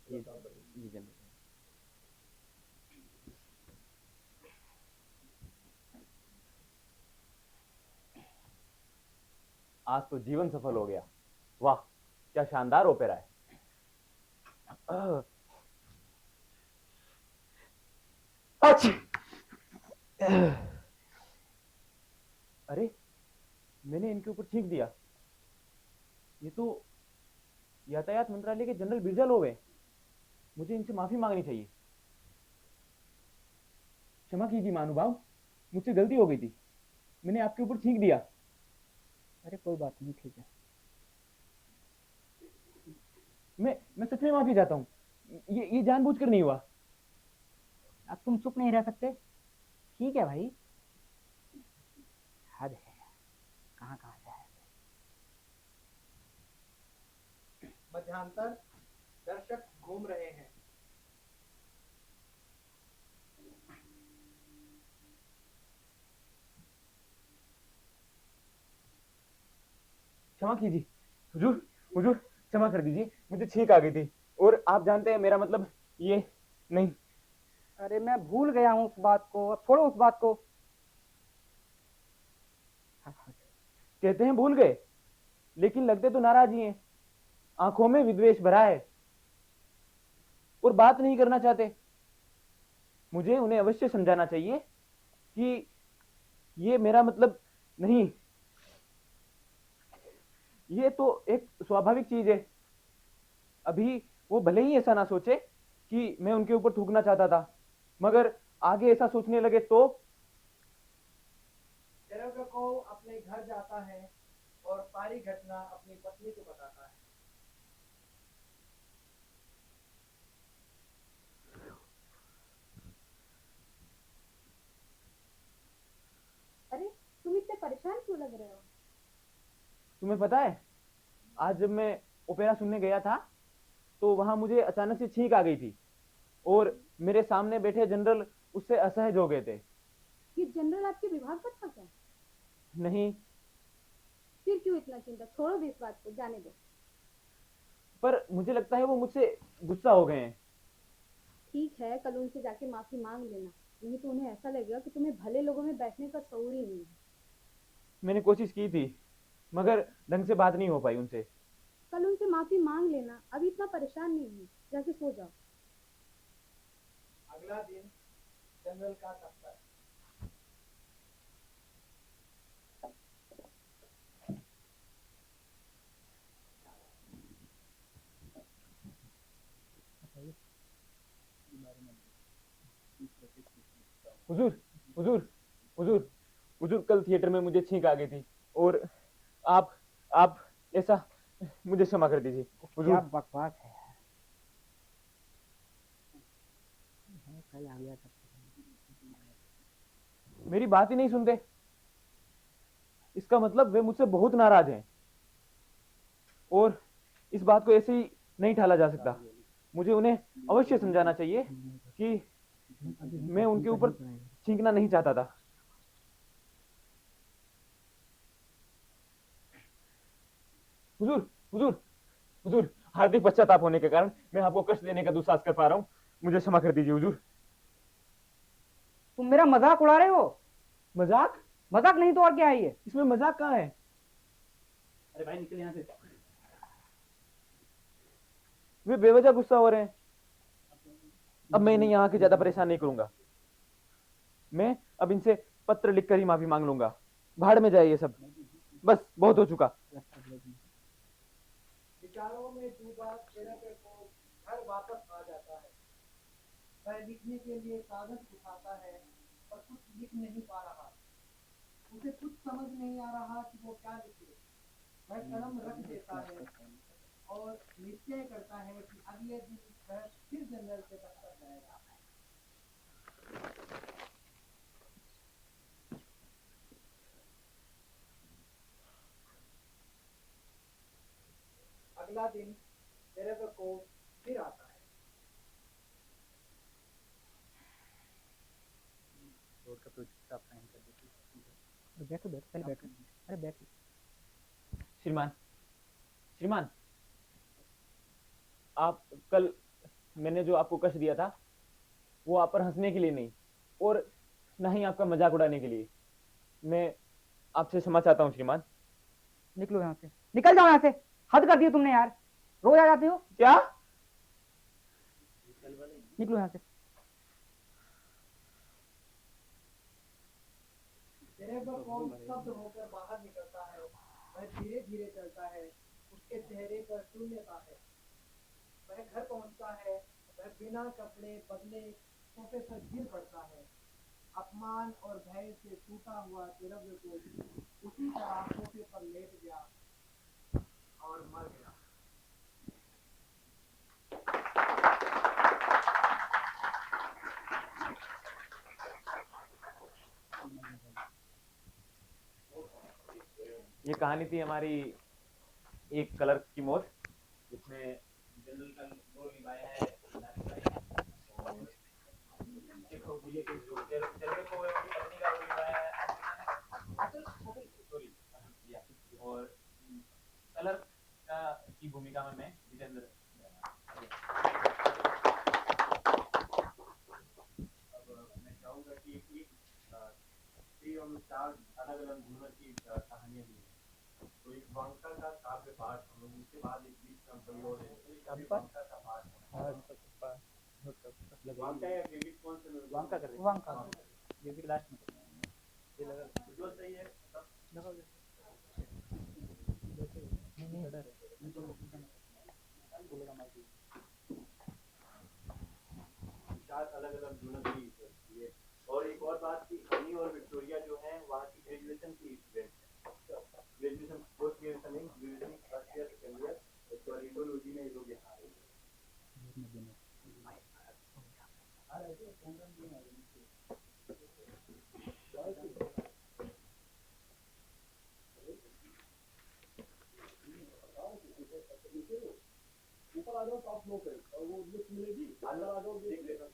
ये जनरल। आज तो जीवन सफल हो गया। वाह, क्या शानदार ओपेरा है। अच्छी। अरे, मैंने इनके ऊपर छींक दिया। ये तो यातायात मंत्रालय के जनरल बिरजल हो गए। मुझे इनसे माफी मांगनी चाहिए। क्षमा कीजिए महानुभाव, मुझसे गलती हो गई थी। मैंने आपके ऊपर छींक दिया। अरे कोई बात नहीं, ठीक है। मैं सच में माफी चाहता हूँ। ये जानबूझकर नहीं हुआ। अब तुम चुप नहीं रह सकते? ठीक है भाई, हद है, कहाँ कहाँ जाए। मध्यांतर दर्शक घूम रहे हैं। क्षमा कीजिए हुजूर, हुजूर क्षमा कर दीजिए, मुझे छींक आ गई थी। और आप जानते हैं मेरा मतलब ये नहीं। अरे मैं भूल गया हूँ उस बात को, अब छोड़ो उस बात को। कहते हैं भूल गए, लेकिन लगते तो नाराज ही हैं। आंखों में विद्वेष भरा है और बात नहीं करना चाहते। मुझे उन्हें अवश्य समझाना चाहिए कि ये मेरा मतलब नहीं। ये तो एक स्वाभाविक चीज है। अभी वो भले ही ऐसा ना सोचे कि मैं उनके ऊपर थूकना चाहता था, मगर आगे ऐसा सोचने लगे तो। को अपने घर जाता है और सारी घटना अपनी पत्नी को बताता है। अरे, तुम इतने परेशान क्यों लग रहे हो? तुम्हें पता है, आज जब मैं ओपेरा सुनने गया था तो वहां मुझे अचानक से छींक आ गई थी और मेरे सामने बैठे जनरल उससे असहज हो गए थे। ये जनरल आपके विभाग पर था क्या? नहीं, फिर क्यों इतना चिंता? छोड़ो भी इस बात को, जाने दो। पर मुझे लगता है वो मुझसे गुस्सा हो गए हैं। ठीक है, कल उनसे जाके माफी मांग लेना, नहीं तो उन्हें ऐसा लगेगा कि तुम्हें भले लोगों में बैठने का शऊर ही नहीं है। मैंने कोशिश की थी, मगर ढंग से बात नहीं हो पाई उनसे। कल उनसे माफी मांग लेना, अभी इतना परेशान नहीं है, जाके सो जाओ। अगला दिन जनरल का दफ्तर। हुजूर, हुजूर, हुजूर, हुजूर, कल थिएटर में मुझे छींक आ गई थी और आप आप ऐसा, मुझे क्षमा कर दीजिए क्या हुजूर। बकवास है यार, कल आ गया था। मेरी बात ही नहीं सुनते। इसका मतलब वे मुझसे बहुत नाराज हैं और इस बात को ऐसे ही नहीं टाला जा सकता। मुझे उन्हें अवश्य समझाना चाहिए कि मैं उनके ऊपर छींकना नहीं चाहता था। हुजूर, हुजूर, हुजूर, हार्दिक पश्चाताप होने के कारण मैं आपको कष्ट देने का दुस्साहस कर पा रहा हूँ। मुझे क्षमा कर दीजिए हुजूर। तुम मेरा मजाक उड़ा रहे हो? मजाक? मजाक नहीं तो और क्या है ये? इसमें मजाक कहाँ है? अरे भाई निकल यहाँ से। वे बेवजह गुस्सा हो रहे हैं। अब मैं इन्हें यहाँ के ज्यादा परेशान नहीं करूंगा। मैं अब इनसे पत्र लिखकर ही माफी मांग लूंगा। भाड़ में जाए ये सब, बस बहुत हो चुका। विचारों में डूबा शेरकर को घर वापस आ जाता है। वह लिखने के लिए कागज उठाता है पर कुछ लिख नहीं पा रहा। उसे कुछ समझ नहीं आ रहा कि वो क्या लिखे। वह कलम रख देता है और निश्चय करता है कि अगले दिन वह फिर जनरल के दफ्तर जाएगा। अगला दिन शेरकर को फिर आता है। बैठो बैठो, पहले बैठो। अरे बैठो। श्रीमान, श्रीमान, आप कल मैंने जो आपको कष्ट दिया था वो आप पर हंसने के लिए नहीं, और ना ही आपका मजाक उड़ाने के लिए। मैं आपसे क्षमा चाहता हूँ श्रीमान। निकलो यहाँ से, निकल जाओ यहाँ से। हद कर दी तुमने यार, रोज आ जाते हो। क्या? निकलो यहाँ से। सेरेब्रल स्तब्ध होकर बाहर निकलता है। वह धीरे धीरे चलता है। उसके चेहरे पर शून्यता है। वह घर पहुंचता है। वह बिना कपड़े बदले सोफे पर गिर पड़ता है। अपमान और भय से टूटा हुआ सेरेब्रल उसी तरह सोफे पर लेट गया और मर गया। ये कहानी थी हमारी एक क्लर्क की मौत, जिसमें जनरल का रोल निभाया है नानी भाई, और एक जिले के जो चेहरे को है उनकी पत्नी का रोल निभाया है सॉरी, और क्लर्क का की भूमिका में मैं जितेंद्र। अब मैं चाहूंगा कि एक हम चार अलग अलग हुनर की कहानियां दी हैं। तो एक वांका का काव्य पाठ हम लोग, उसके बाद एक बीच में कोई और है वांका का पाठ। वांका या डेविड कौन से में? वांका कर रहे हैं। वांका डेविड लास्ट में ये लगा जो सही है सब चार अलग अलग हुनर की ये। और एक और बात की, हनी और विक्टोरिया जो है वहाँ की ग्रेजुएशन की स्टूडेंट है, ग्रेजुएशन पोस्ट ग्रेजुएशन नहीं, graduation first year second year, तो इंडोलॉजी में ये लोग यहाँ आए हैं। ऊपर आ जाओ, टॉप फ्लोर पे, और वो लिफ्ट मिलेगी, अंदर आ जाओ, देख लेना।